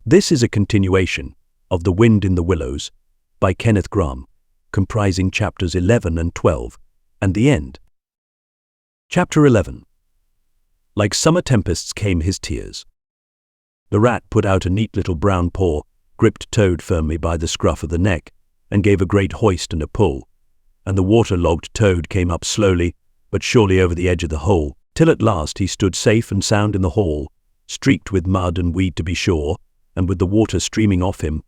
This is a continuation of The Wind in the Willows by Kenneth Grahame, comprising chapters 11 and 12, and the end. Chapter 11. Like summer tempests came his tears. The rat put out a neat little brown paw, gripped Toad firmly by the scruff of the neck, and gave a great hoist and a pull, and the water-logged Toad came up slowly but surely over the edge of the hole, till at last he stood safe and sound in the hall, streaked with mud and weed to be sure, and with the water streaming off him,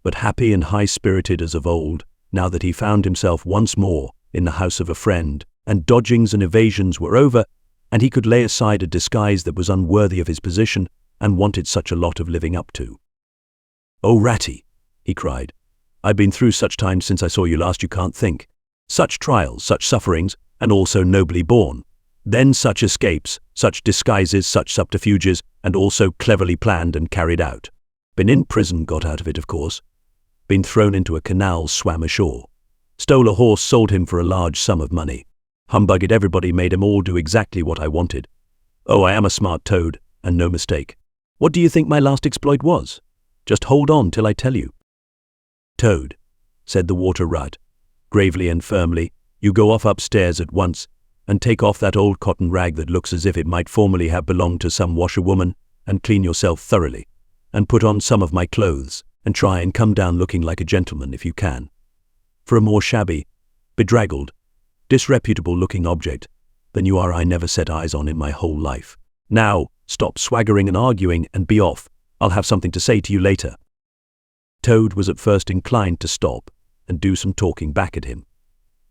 but happy and high-spirited as of old, now that he found himself once more in the house of a friend, and dodgings and evasions were over, and he could lay aside a disguise that was unworthy of his position and wanted such a lot of living up to. "Oh, Ratty," he cried, "I've been through such times since I saw you last you can't think. Such trials, such sufferings, and all so nobly borne. Then such escapes, such disguises, such subterfuges, and all so cleverly planned and carried out. Been in prison, got out of it, of course. Been thrown into a canal, swam ashore. Stole a horse, sold him for a large sum of money. Humbugged everybody, made 'em all do exactly what I wanted. Oh, I am a smart Toad, and no mistake. What do you think my last exploit was? Just hold on till I tell you." "Toad," said the water rat, gravely and firmly, "you go off upstairs at once, and take off that old cotton rag that looks as if it might formerly have belonged to some washerwoman, and clean yourself thoroughly, and put on some of my clothes, and try and come down looking like a gentleman if you can. For a more shabby, bedraggled, disreputable-looking object than you are I never set eyes on in my whole life. Now, stop swaggering and arguing and be off. I'll have something to say to you later." Toad was at first inclined to stop and do some talking back at him.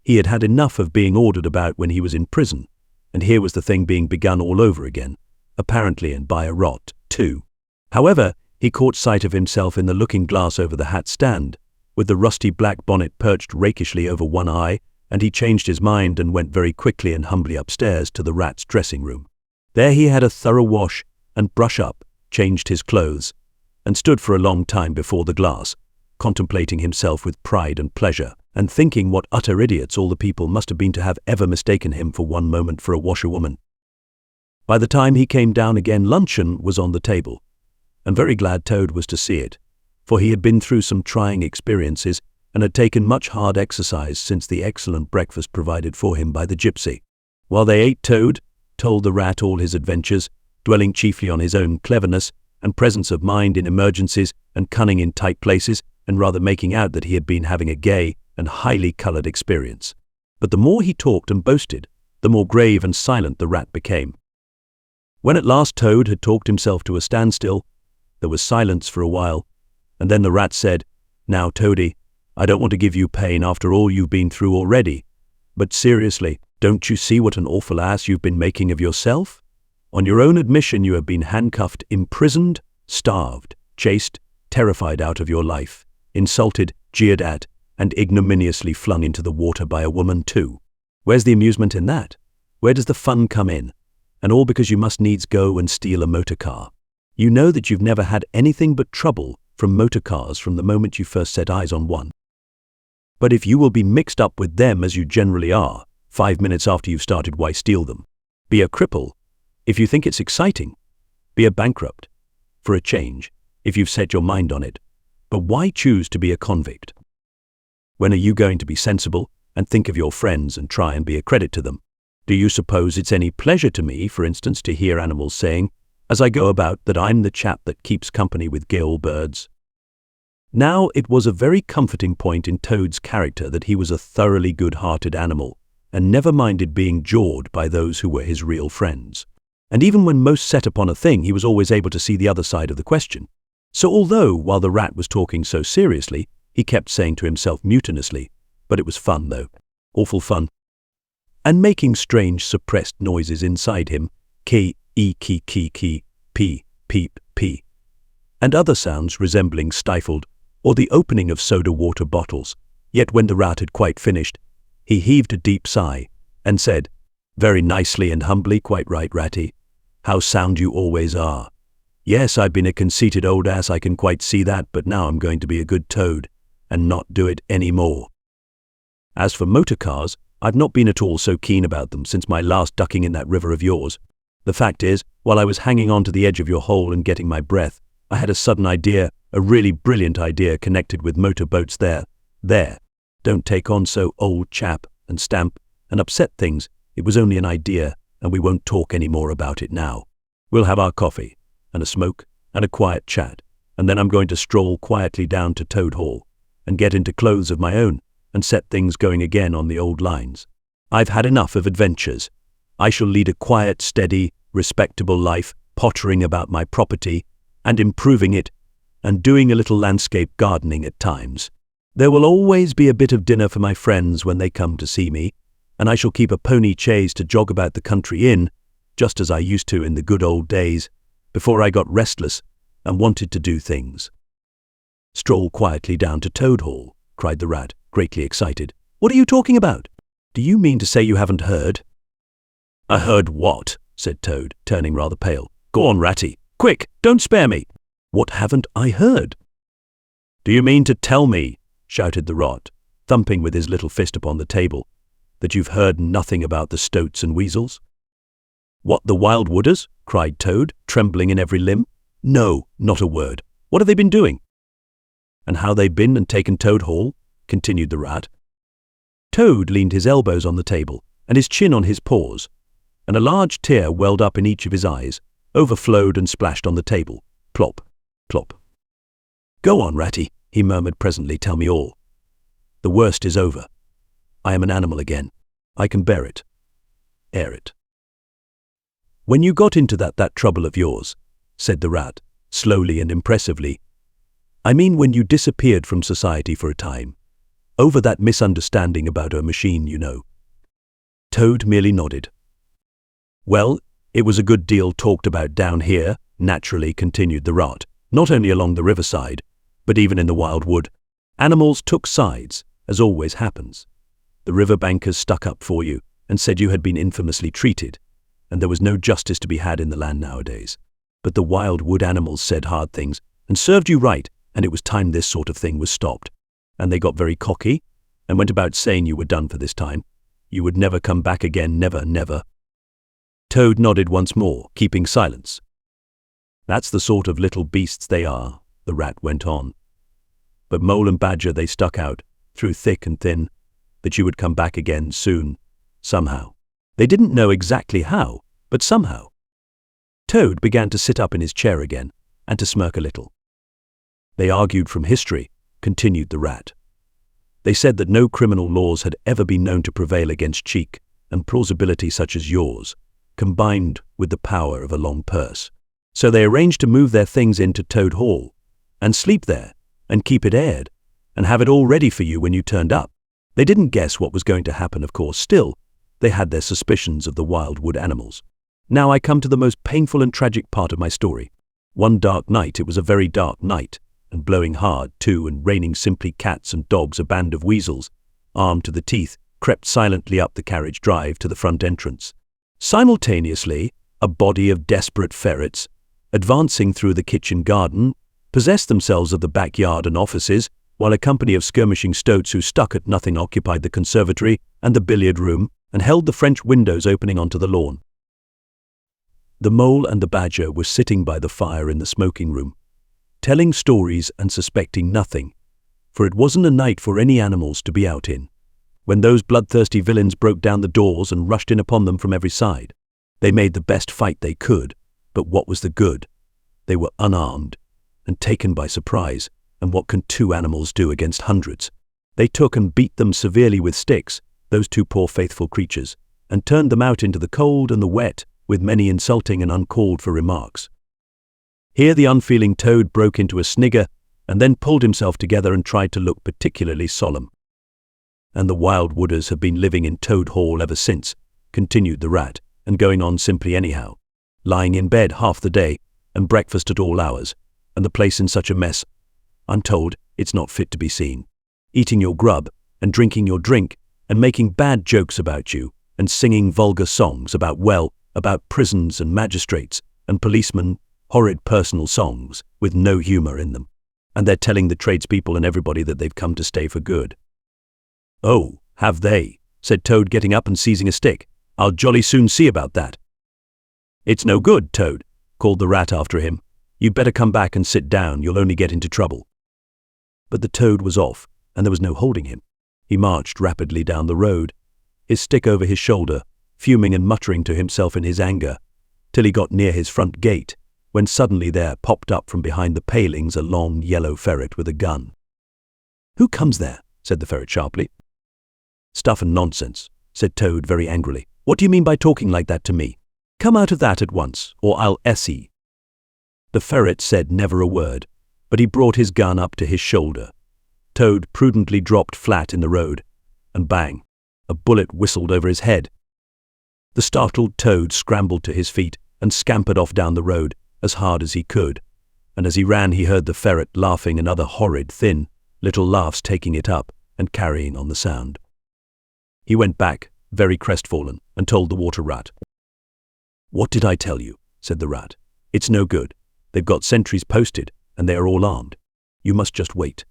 He had had enough of being ordered about when he was in prison, and here was the thing being begun all over again, apparently, and by a rot, too. However, he caught sight of himself in the looking-glass over the hat stand, with the rusty black bonnet perched rakishly over one eye, and he changed his mind and went very quickly and humbly upstairs to the rat's dressing-room. There he had a thorough wash and brush-up, changed his clothes, and stood for a long time before the glass, contemplating himself with pride and pleasure, and thinking what utter idiots all the people must have been to have ever mistaken him for one moment for a washerwoman. By the time he came down again, luncheon was on the table, and very glad Toad was to see it, for he had been through some trying experiences and had taken much hard exercise since the excellent breakfast provided for him by the gypsy. While they ate, Toad told the rat all his adventures, dwelling chiefly on his own cleverness and presence of mind in emergencies and cunning in tight places, and rather making out that he had been having a gay and highly coloured experience. But the more he talked and boasted, the more grave and silent the rat became. When at last Toad had talked himself to a standstill, there was silence for a while, and then the rat said, "Now, Toady, I don't want to give you pain after all you've been through already, but seriously, don't you see what an awful ass you've been making of yourself? On your own admission you have been handcuffed, imprisoned, starved, chased, terrified out of your life, insulted, jeered at, and ignominiously flung into the water by a woman too. Where's the amusement in that? Where does the fun come in? And all because you must needs go and steal a motor car. You know that you've never had anything but trouble from motor cars from the moment you first set eyes on one. But if you will be mixed up with them as you generally are, 5 minutes after you've started, why steal them? Be a cripple, if you think it's exciting. Be a bankrupt, for a change, if you've set your mind on it. But why choose to be a convict? When are you going to be sensible and think of your friends and try and be a credit to them? Do you suppose it's any pleasure to me, for instance, to hear animals saying, as I go about, that I'm the chap that keeps company with gay birds?" Now, it was a very comforting point in Toad's character that he was a thoroughly good-hearted animal, and never minded being jawed by those who were his real friends. And even when most set upon a thing, he was always able to see the other side of the question. So although, while the rat was talking so seriously, he kept saying to himself mutinously, "But it was fun, though. Awful fun." And making strange suppressed noises inside him, k-e-ki, p, peep, p, and other sounds resembling stifled, or the opening of soda-water bottles. Yet when the rat had quite finished, he heaved a deep sigh, and said, very nicely and humbly, "Quite right, Ratty. How sound you always are. Yes, I've been a conceited old ass, I can quite see that, but now I'm going to be a good Toad, and not do it any more. As for motor cars, I've not been at all so keen about them since my last ducking in that river of yours. The fact is, while I was hanging on to the edge of your hole and getting my breath, I had a sudden idea, a really brilliant idea connected with motorboats there. There. Don't take on so, old chap, and stamp and upset things. It was only an idea, and we won't talk any more about it now. We'll have our coffee, and a smoke, and a quiet chat, and then I'm going to stroll quietly down to Toad Hall, and get into clothes of my own, and set things going again on the old lines. I've had enough of adventures. I shall lead a quiet, steady, respectable life, pottering about my property, and improving it, and doing a little landscape gardening at times. There will always be a bit of dinner for my friends when they come to see me, and I shall keep a pony chaise to jog about the country in, just as I used to in the good old days, before I got restless and wanted to do things. Stroll quietly down to Toad Hall, cried the rat, greatly excited. What are you talking about? Do you mean to say you haven't heard? I heard what? Said Toad, turning rather pale. Go on, Ratty. Quick, don't spare me. What haven't I heard? Do you mean to tell me, shouted the rat, thumping with his little fist upon the table, that you've heard nothing about the stoats and weasels? What, the wild wooders? Cried Toad, trembling in every limb. No, not a word. What have they been doing? And how they been and taken Toad Hall? Continued the rat. Toad leaned his elbows on the table and his chin on his paws, and a large tear welled up in each of his eyes, overflowed and splashed on the table. Plop, plop. Go on, Ratty, he murmured presently, tell me all. The worst is over. I am an animal again. I can bear it. Air it. When you got into that trouble of yours, said the rat, slowly and impressively, I mean when you disappeared from society for a time, over that misunderstanding about her machine, you know. Toad merely nodded. Well, it was a good deal talked about down here, naturally, continued the rat, not only along the riverside, but even in the wild wood. Animals took sides, as always happens. The river bankers stuck up for you and said you had been infamously treated, and there was no justice to be had in the land nowadays. But the wild wood animals said hard things and served you right, and it was time this sort of thing was stopped. And they got very cocky and went about saying you were done for this time. You would never come back again, never, never. Toad nodded once more, keeping silence. That's the sort of little beasts they are, the rat went on. But Mole and Badger, they stuck out, through thick and thin, that you would come back again soon, somehow. They didn't know exactly how, but somehow. Toad began to sit up in his chair again, and to smirk a little. They argued from history, continued the rat. They said that no criminal laws had ever been known to prevail against cheek and plausibility such as yours, combined with the power of a long purse. So they arranged to move their things into Toad Hall, and sleep there, and keep it aired, and have it all ready for you when you turned up. They didn't guess what was going to happen, of course. Still, they had their suspicions of the wild wood animals. Now I come to the most painful and tragic part of my story. One dark night, it was a very dark night, and blowing hard too, and raining simply cats and dogs, a band of weasels, armed to the teeth, crept silently up the carriage drive to the front entrance. Simultaneously, a body of desperate ferrets, advancing through the kitchen garden, possessed themselves of the backyard and offices, while a company of skirmishing stoats who stuck at nothing occupied the conservatory and the billiard room, and held the French windows opening onto the lawn. The Mole and the Badger were sitting by the fire in the smoking room, telling stories and suspecting nothing, for it wasn't a night for any animals to be out in, when those bloodthirsty villains broke down the doors and rushed in upon them from every side. They made the best fight they could, but what was the good? They were unarmed and taken by surprise, and what can two animals do against hundreds? They took and beat them severely with sticks, those two poor faithful creatures, and turned them out into the cold and the wet, with many insulting and uncalled for remarks. Here the unfeeling Toad broke into a snigger, and then pulled himself together and tried to look particularly solemn. And the wild wooders have been living in Toad Hall ever since, continued the rat, and going on simply anyhow, lying in bed half the day, and breakfast at all hours, and the place in such a mess, I'm told it's not fit to be seen. Eating your grub, and drinking your drink, and making bad jokes about you, and singing vulgar songs about prisons and magistrates, and policemen, horrid personal songs, with no humour in them. And they're telling the tradespeople and everybody that they've come to stay for good. Oh, have they? Said Toad, getting up and seizing a stick. I'll jolly soon see about that. It's no good, Toad, called the rat after him. "You'd better come back and sit down, you'll only get into trouble." But the toad was off, and there was no holding him. He marched rapidly down the road, his stick over his shoulder, fuming and muttering to himself in his anger, till he got near his front gate, when suddenly there popped up from behind the palings a long yellow ferret with a gun. "Who comes there?" said the ferret sharply. "Stuff and nonsense," said Toad very angrily. "What do you mean by talking like that to me? Come out of that at once, or I'll S.E." The ferret said never a word, but he brought his gun up to his shoulder. Toad prudently dropped flat in the road, and bang, a bullet whistled over his head. The startled Toad scrambled to his feet and scampered off down the road as hard as he could, and as he ran he heard the ferret laughing and other horrid, thin, little laughs taking it up and carrying on the sound. He went back, very crestfallen, and told the water rat. "What did I tell you?" said the rat. "It's no good. They've got sentries posted, and they are all armed. You must just wait."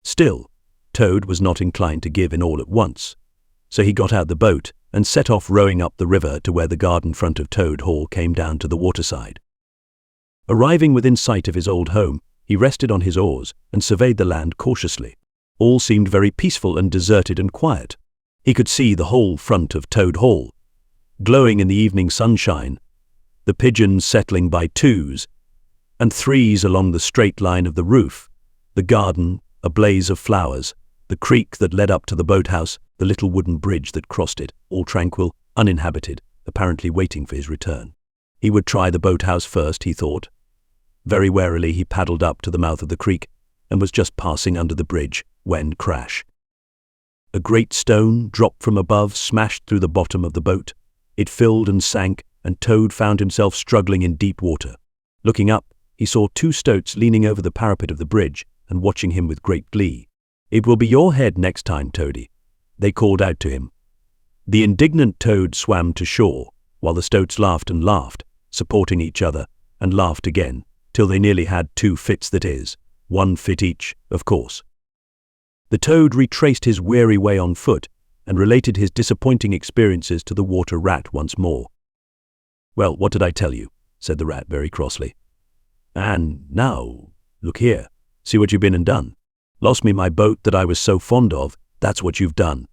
Still, Toad was not inclined to give in all at once, so he got out the boat and set off rowing up the river to where the garden front of Toad Hall came down to the waterside. Arriving within sight of his old home, he rested on his oars and surveyed the land cautiously. All seemed very peaceful and deserted and quiet. He could see the whole front of Toad Hall, glowing in the evening sunshine, the pigeons settling by twos and threes along the straight line of the roof, the garden, a blaze of flowers, the creek that led up to the boathouse, the little wooden bridge that crossed it, all tranquil, uninhabited, apparently waiting for his return. He would try the boathouse first, he thought. Very warily he paddled up to the mouth of the creek and was just passing under the bridge when, crash, a great stone dropped from above, smashed through the bottom of the boat. It filled and sank, and Toad found himself struggling in deep water. Looking up, he saw two stoats leaning over the parapet of the bridge and watching him with great glee. "It will be your head next time, Toady," they called out to him. The indignant Toad swam to shore, while the stoats laughed and laughed, supporting each other, and laughed again, till they nearly had two fits, that is, one fit each, of course. The Toad retraced his weary way on foot and related his disappointing experiences to the water rat once more. "Well, what did I tell you?" said the rat very crossly. "And now, look here, see what you've been and done. Lost me my boat that I was so fond of, that's what you've done.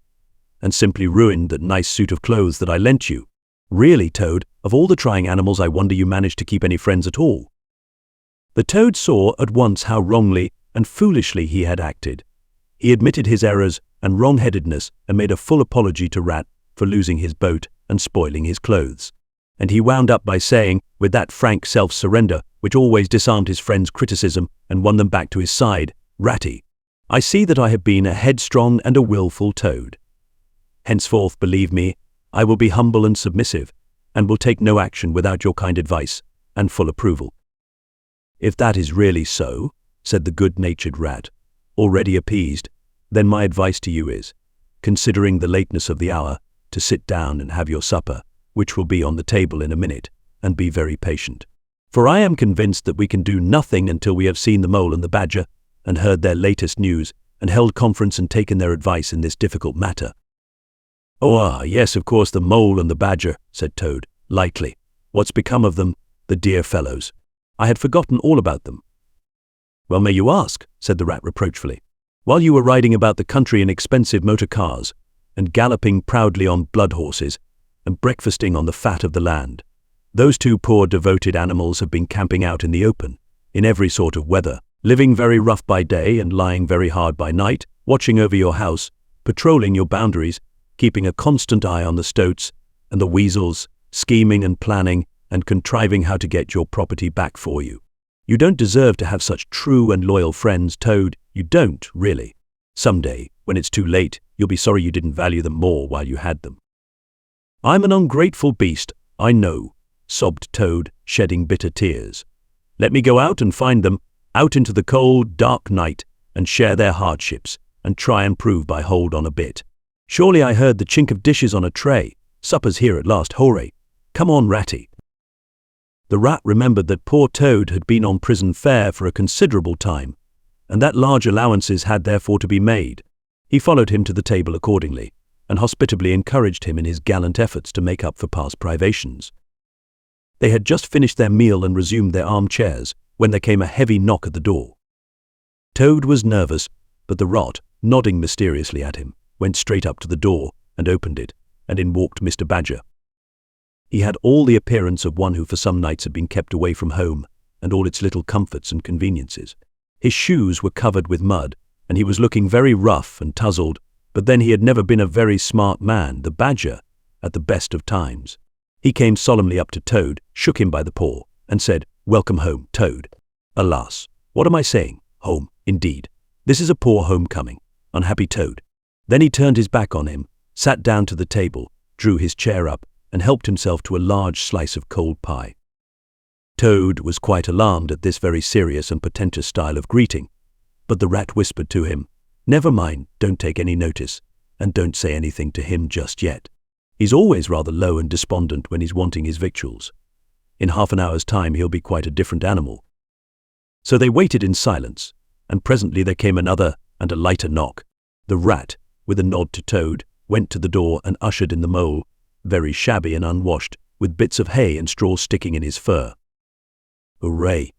And simply ruined that nice suit of clothes that I lent you. Really, Toad, of all the trying animals, I wonder you managed to keep any friends at all." The Toad saw at once how wrongly and foolishly he had acted. He admitted his errors and wrong-headedness and made a full apology to Rat for losing his boat and spoiling his clothes. And he wound up by saying, with that frank self-surrender which always disarmed his friends' criticism and won them back to his side, "Ratty, I see that I have been a headstrong and a willful Toad. Henceforth, believe me, I will be humble and submissive, and will take no action without your kind advice and full approval." "If that is really so," said the good-natured Rat, already appeased, "then my advice to you is, considering the lateness of the hour, to sit down and have your supper, which will be on the table in a minute, and be very patient. For I am convinced that we can do nothing until we have seen the Mole and the Badger, and heard their latest news, and held conference and taken their advice in this difficult matter." "Oh, yes, of course, the Mole and the Badger," said Toad, lightly. "What's become of them, the dear fellows? I had forgotten all about them." "Well, may you ask?" said the Rat reproachfully. "While you were riding about the country in expensive motor cars, and galloping proudly on blood horses, and breakfasting on the fat of the land, those two poor devoted animals have been camping out in the open, in every sort of weather, living very rough by day and lying very hard by night, watching over your house, patrolling your boundaries, keeping a constant eye on the stoats and the weasels, scheming and planning and contriving how to get your property back for you. You don't deserve to have such true and loyal friends, Toad. You don't, really. Someday, when it's too late, you'll be sorry you didn't value them more while you had them." "I'm an ungrateful beast, I know," sobbed Toad, shedding bitter tears. "Let me go out and find them, out into the cold, dark night, and share their hardships, and try and prove by hold on a bit. Surely I heard the chink of dishes on a tray. Supper's here at last, hooray. Come on, Ratty." The Rat remembered that poor Toad had been on prison fare for a considerable time, and that large allowances had therefore to be made. He followed him to the table accordingly, and hospitably encouraged him in his gallant efforts to make up for past privations. They had just finished their meal and resumed their armchairs when there came a heavy knock at the door. Toad was nervous, but the Rot, nodding mysteriously at him, went straight up to the door and opened it, and in walked Mr. Badger. He had all the appearance of one who for some nights had been kept away from home and all its little comforts and conveniences. His shoes were covered with mud, and he was looking very rough and tousled, but then he had never been a very smart man, the Badger, at the best of times. He came solemnly up to Toad, shook him by the paw, and said, "Welcome home, Toad." Alas, what am I saying? Home, indeed. This is a poor homecoming, unhappy Toad. Then he turned his back on him, sat down to the table, drew his chair up, and helped himself to a large slice of cold pie. Toad was quite alarmed at this very serious and portentous style of greeting, but the Rat whispered to him, "Never mind, don't take any notice, and don't say anything to him just yet. He's always rather low and despondent when he's wanting his victuals. In half an hour's time he'll be quite a different animal." So they waited in silence, and presently there came another and a lighter knock. The Rat, with a nod to Toad, went to the door and ushered in the Mole, very shabby and unwashed, with bits of hay and straw sticking in his fur. "Hooray!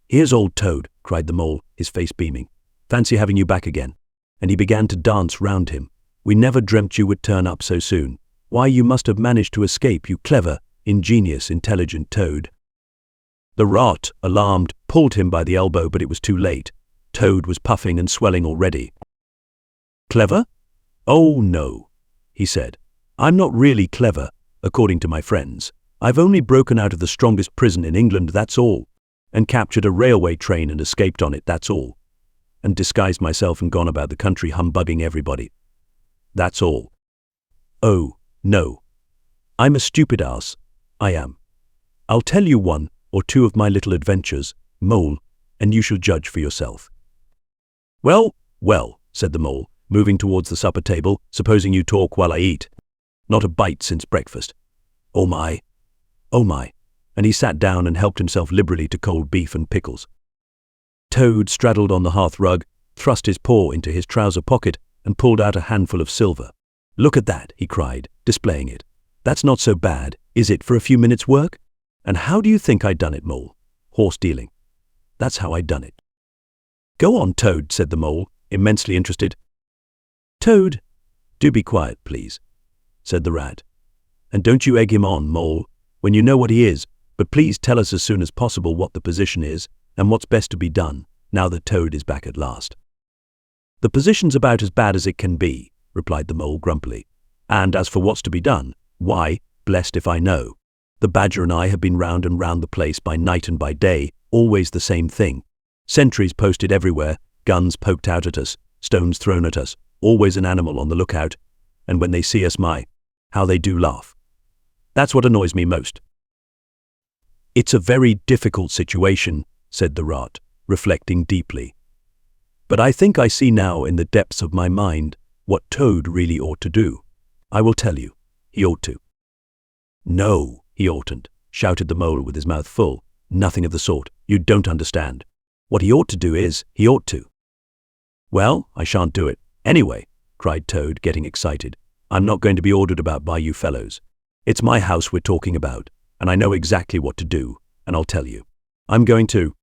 Here's old Toad," cried the Mole, his face beaming. "Fancy having you back again." And he began to dance round him. "We never dreamt you would turn up so soon. Why, you must have managed to escape, you clever, ingenious, intelligent Toad." The Rat, alarmed, pulled him by the elbow, but it was too late. Toad was puffing and swelling already. "Clever? Oh, no," he said. "I'm not really clever, according to my friends. I've only broken out of the strongest prison in England, that's all, and captured a railway train and escaped on it, that's all, and disguised myself and gone about the country humbugging everybody. That's all. Oh, no. I'm a stupid ass, I am. I'll tell you one or two of my little adventures, Mole, and you shall judge for yourself." "Well, well," said the Mole, moving towards the supper table, "supposing you talk while I eat. Not a bite since breakfast. Oh my, oh my." And he sat down and helped himself liberally to cold beef and pickles. Toad straddled on the hearth rug, thrust his paw into his trouser pocket, and pulled out a handful of silver. "Look at that," he cried, displaying it. "That's not so bad, is it, for a few minutes' work? And how do you think I done it, Mole? Horse dealing. That's how I done it." "Go on, Toad," said the Mole, immensely interested. "Toad, do be quiet, please," said the Rat. "And don't you egg him on, Mole, when you know what he is, but please tell us as soon as possible what the position is and what's best to be done, now that Toad is back at last." "The position's about as bad as it can be," replied the Mole grumpily. "And as for what's to be done, why, blessed if I know. The Badger and I have been round and round the place by night and by day, always the same thing. Sentries posted everywhere, guns poked out at us, stones thrown at us, always an animal on the lookout, and when they see us, my, how they do laugh. That's what annoys me most." "It's a very difficult situation," said the Rat, reflecting deeply. "But I think I see now in the depths of my mind what Toad really ought to do. I will tell you. He ought to." "No, he oughtn't," shouted the Mole with his mouth full. "Nothing of the sort. You don't understand. What he ought to do is, he ought to." "Well, I shan't do it, anyway," cried Toad, getting excited. "I'm not going to be ordered about by you fellows. It's my house we're talking about, and I know exactly what to do, and I'll tell you. I'm going to—"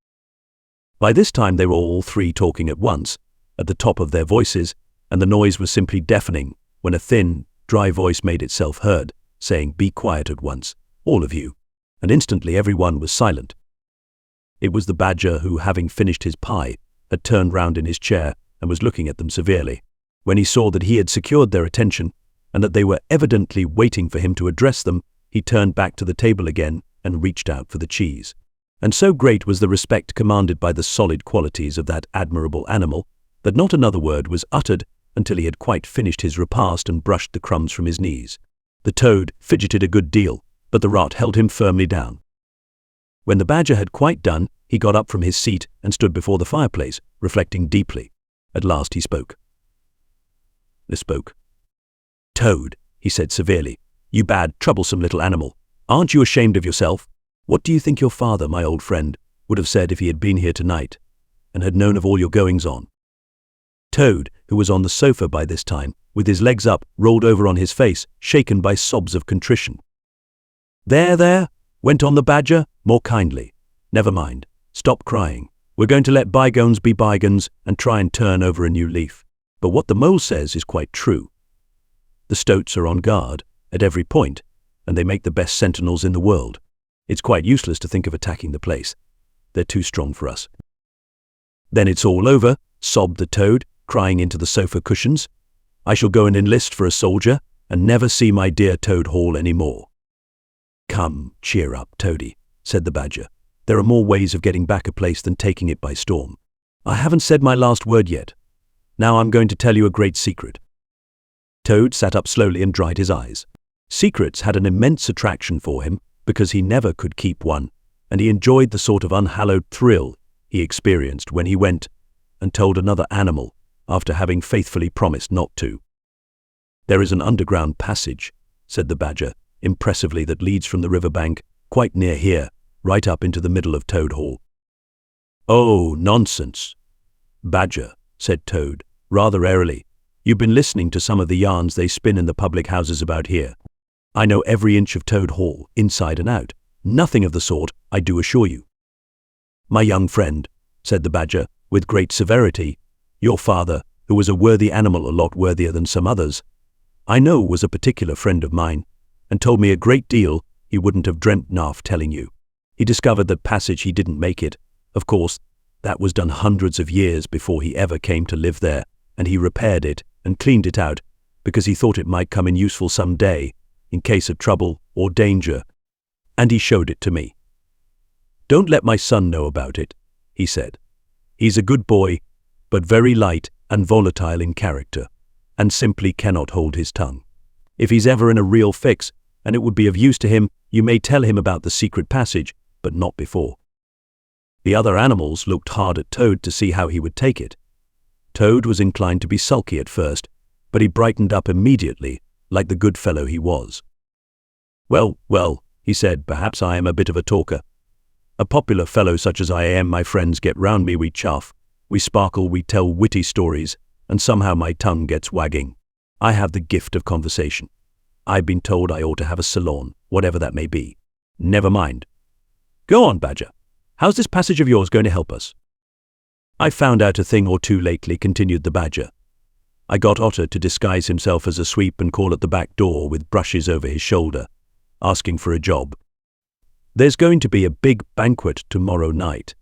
By this time they were all three talking at once, at the top of their voices, and the noise was simply deafening, when a thin, dry voice made itself heard, saying, "Be quiet at once, all of you," and instantly every one was silent. It was the Badger who, having finished his pie, had turned round in his chair and was looking at them severely. When he saw that he had secured their attention, and that they were evidently waiting for him to address them, he turned back to the table again and reached out for the cheese. And so great was the respect commanded by the solid qualities of that admirable animal, that not another word was uttered until he had quite finished his repast and brushed the crumbs from his knees. The Toad fidgeted a good deal, but the Rat held him firmly down. When the Badger had quite done, he got up from his seat and stood before the fireplace, reflecting deeply. At last he spoke. "Toad," he said severely, "you bad, troublesome little animal, aren't you ashamed of yourself? What do you think your father, my old friend, would have said if he had been here tonight, and had known of all your goings-on?" Toad, who was on the sofa by this time, with his legs up, rolled over on his face, shaken by sobs of contrition. There, went on the badger, more kindly. Never mind. Stop crying. We're going to let bygones be bygones and try and turn over a new leaf. But what the mole says is quite true. The stoats are on guard at every point, and they make the best sentinels in the world. It's quite useless to think of attacking the place. They're too strong for us. Then it's all over, sobbed the toad, crying into the sofa cushions. I shall go and enlist for a soldier and never see my dear Toad Hall any more. Come, cheer up, Toady, said the badger. There are more ways of getting back a place than taking it by storm. I haven't said my last word yet. Now I'm going to tell you a great secret. Toad sat up slowly and dried his eyes. Secrets had an immense attraction for him because he never could keep one, and he enjoyed the sort of unhallowed thrill he experienced when he went and told another animal after having faithfully promised not to. There is an underground passage, said the badger, impressively, that leads from the river bank, quite near here, right up into the middle of Toad Hall. Oh, nonsense. Badger, said Toad, rather airily. You've been listening to some of the yarns they spin in the public houses about here. I know every inch of Toad Hall, inside and out. Nothing of the sort, I do assure you. My young friend, said the badger, with great severity, your father, who was a worthy animal, a lot worthier than some others, I know was a particular friend of mine, and told me a great deal he wouldn't have dreamt of telling you. He discovered that passage, he didn't make it. Of course, that was done hundreds of years before he ever came to live there, and he repaired it and cleaned it out because he thought it might come in useful some day, in case of trouble or danger, and he showed it to me. Don't let my son know about it, he said. He's a good boy, but very light and volatile in character, and simply cannot hold his tongue. If he's ever in a real fix, and it would be of use to him, you may tell him about the secret passage, but not before. The other animals looked hard at Toad to see how he would take it. Toad was inclined to be sulky at first, but he brightened up immediately, like the good fellow he was. Well, he said, perhaps I am a bit of a talker. A popular fellow such as I am, my friends get round me, we chaff, we sparkle, we tell witty stories, and somehow my tongue gets wagging. I have the gift of conversation. I've been told I ought to have a salon, whatever that may be. Never mind. Go on, Badger. How's this passage of yours going to help us? I found out a thing or two lately, continued the Badger. I got Otter to disguise himself as a sweep and call at the back door with brushes over his shoulder, asking for a job. There's going to be a big banquet tomorrow night.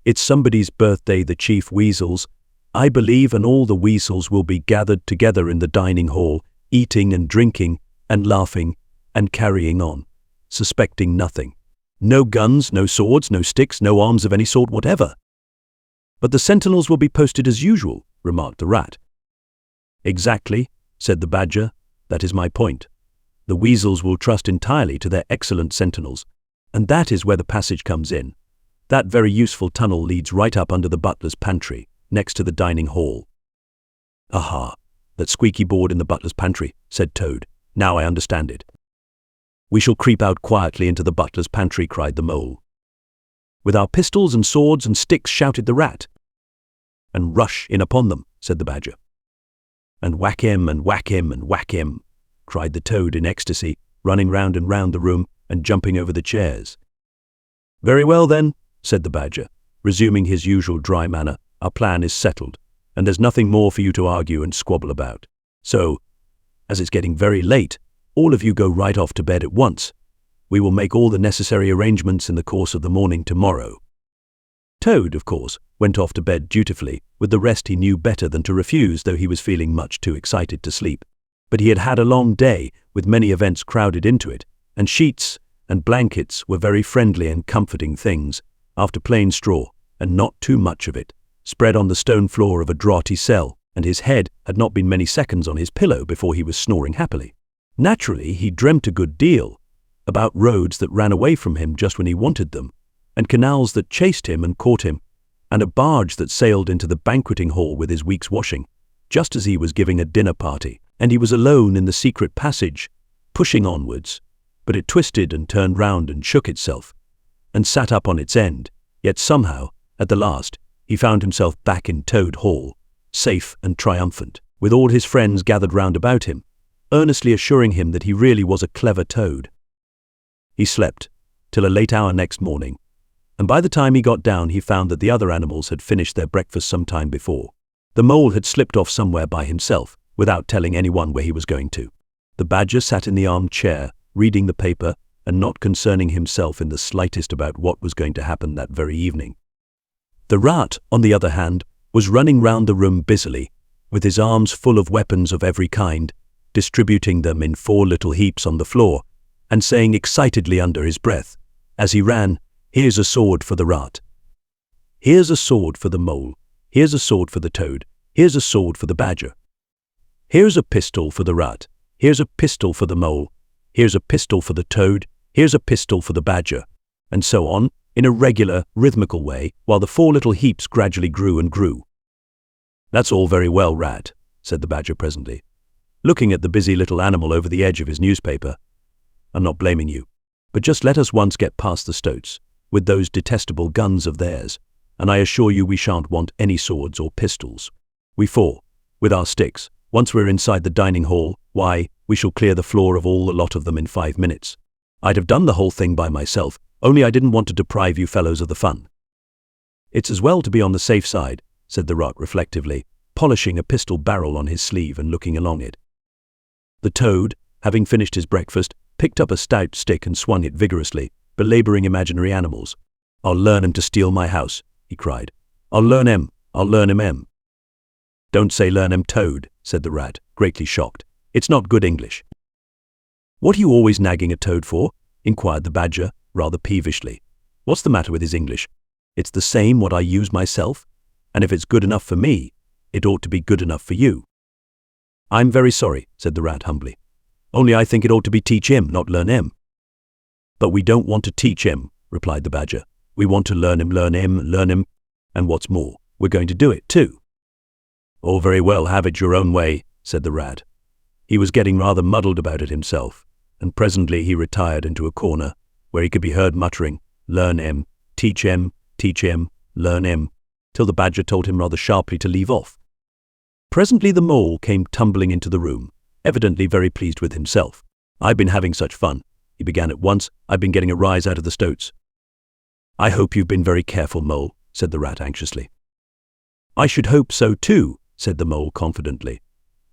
It's somebody's birthday, the chief weasels, I believe, and all the weasels will be gathered together in the dining hall, eating and drinking and laughing and carrying on, suspecting nothing. No guns, no swords, no sticks, no arms of any sort whatever. But the sentinels will be posted as usual, remarked the rat. Exactly, said the badger. That is my point. The weasels will trust entirely to their excellent sentinels, and that is where the passage comes in. That very useful tunnel leads right up under the butler's pantry, next to the dining hall. Aha, that squeaky board in the butler's pantry, said Toad. Now I understand it. We shall creep out quietly into the butler's pantry, cried the mole. With our pistols and swords and sticks, shouted the rat. And rush in upon them, said the badger. And whack him, and whack him, and whack him, cried the toad in ecstasy, running round and round the room and jumping over the chairs. Very well then, said the badger, resuming his usual dry manner. Our plan is settled, and there's nothing more for you to argue and squabble about. So, as it's getting very late, all of you go right off to bed at once. We will make all the necessary arrangements in the course of the morning tomorrow. Toad, of course, went off to bed dutifully. With the rest he knew better than to refuse, though he was feeling much too excited to sleep. But he had had a long day, with many events crowded into it, and sheets and blankets were very friendly and comforting things, after plain straw, and not too much of it, spread on the stone floor of a draughty cell, and his head had not been many seconds on his pillow before he was snoring happily. Naturally, he dreamt a good deal about roads that ran away from him just when he wanted them, and canals that chased him and caught him, and a barge that sailed into the banqueting hall with his week's washing, just as he was giving a dinner party, and he was alone in the secret passage, pushing onwards, but it twisted and turned round and shook itself, and sat up on its end, yet somehow, at the last, he found himself back in Toad Hall, safe and triumphant, with all his friends gathered round about him, earnestly assuring him that he really was a clever toad. He slept till a late hour next morning, and by the time he got down he found that the other animals had finished their breakfast some time before. The mole had slipped off somewhere by himself, without telling anyone where he was going to. The badger sat in the armchair, reading the paper, and not concerning himself in the slightest about what was going to happen that very evening. The rat, on the other hand, was running round the room busily, with his arms full of weapons of every kind, distributing them in 4 little heaps on the floor, and saying excitedly under his breath, as he ran, "Here's a sword for the rat. Here's a sword for the mole. Here's a sword for the toad. Here's a sword for the badger. Here's a pistol for the rat. Here's a pistol for the mole. Here's a pistol for the toad. Here's a pistol for the badger," and so on, in a regular, rhythmical way, while the 4 little heaps gradually grew and grew. "That's all very well, rat," said the badger presently, looking at the busy little animal over the edge of his newspaper. "I'm not blaming you, but just let us once get past the stoats, with those detestable guns of theirs, and I assure you we shan't want any swords or pistols. We 4, with our sticks, once we're inside the dining hall, why, we shall clear the floor of all the lot of them in 5 minutes. I'd have done the whole thing by myself, only I didn't want to deprive you fellows of the fun." "It's as well to be on the safe side," said the rat reflectively, polishing a pistol barrel on his sleeve and looking along it. The toad, having finished his breakfast, picked up a stout stick and swung it vigorously, belabouring imaginary animals. "I'll learn 'em to steal my house," he cried. "I'll learn 'em, I'll learn 'em." "Don't say learn 'em, toad," said the rat, greatly shocked. "It's not good English." "What are you always nagging a toad for?" inquired the badger, rather peevishly. "What's the matter with his English? It's the same what I use myself, and if it's good enough for me, it ought to be good enough for you." "I'm very sorry," said the rat humbly. "Only I think it ought to be teach him, not learn him." "But we don't want to teach him," replied the badger. "We want to learn him, and what's more, we're going to do it too." "Oh, very well, have it your own way," said the rat. He was getting rather muddled about it himself, and presently he retired into a corner, where he could be heard muttering, "Learn him, teach him, learn him," till the badger told him rather sharply to leave off. Presently the mole came tumbling into the room, evidently very pleased with himself. "I've been having such fun," he began at once. "I've been getting a rise out of the stoats." "I hope you've been very careful, mole," said the rat anxiously. "I should hope so too," said the mole confidently.